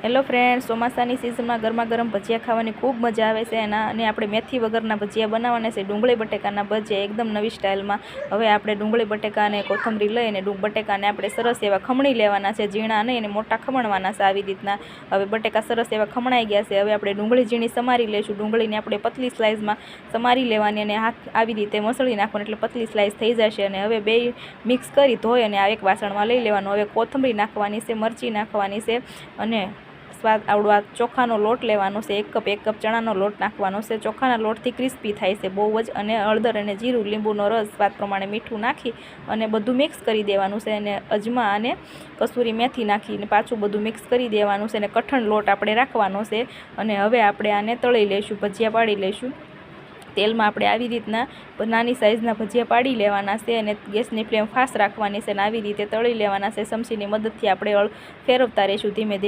Hello friends, ચોમાસાની સિઝનમાં ગરમા ગરમ ભજીયા ખાવાની ખૂબ મજા આવે છે અને આપણે મેથી વગરના ભજીયા બનાવવાના છે, ડુંગળી બટેકાના ભજીયા એકદમ નવી સ્ટાઇલમાં। હવે આપણે ડુંગળી બટેકા અને કોથમરી લઈને બટેકાને આપણે સરસ એવા ખમણી લેવાના છે, ઝીણા નહીં અને મોટા ખમણવાના છે આવી રીતના। હવે બટેકા સરસ એવા ખમણાઈ ગયા છે। હવે આપણે ડુંગળી ઝીણી સમારી લઈશું। ડુંગળીને આપણે પતલી સ્લાઇસમાં સમારી લેવાની અને હાથ આવી રીતે મસળી નાખવાનું એટલે પતલી સ્લાઇસ થઈ જશે। અને હવે બે મિક્સ કરી ધોઈ અને આ એક વાસણમાં લઈ લેવાનું। હવે કોથમરી નાખવાની છે, મરચી નાખવાની છે અને સ્વાદ આવડો આ ચોખાનો લોટ લેવાનો છે, 1 કપ ચણાનો લોટ નાખવાનો છે। ચોખાના લોટથી ક્રિસ્પી થાય છે બહુ જ। અને હળદર અને જીરું, લીંબુનો રસ, સ્વાદ પ્રમાણે મીઠું નાખી અને બધું મિક્સ કરી દેવાનું છે। અને અજમા અને કસૂરી મેથી નાખીને પાછું બધું મિક્સ કરી દેવાનું છે અને કઠણ લોટ આપણે રાખવાનો છે। અને હવે આપણે આને તળી લઈશું, ભજીયા પાડી લઈશું તેલમાં। આપણે આવી રીતના નાની સાઇઝના ભજીયા પાડી લેવાના છે અને ગેસની ફ્લેમ ફાસ્ટ રાખવાની છે અને આવી રીતે તળી લેવાના છે। ચમચીની મદદથી આપણે ફેરવતા રહીશું ધીમે ધીમે।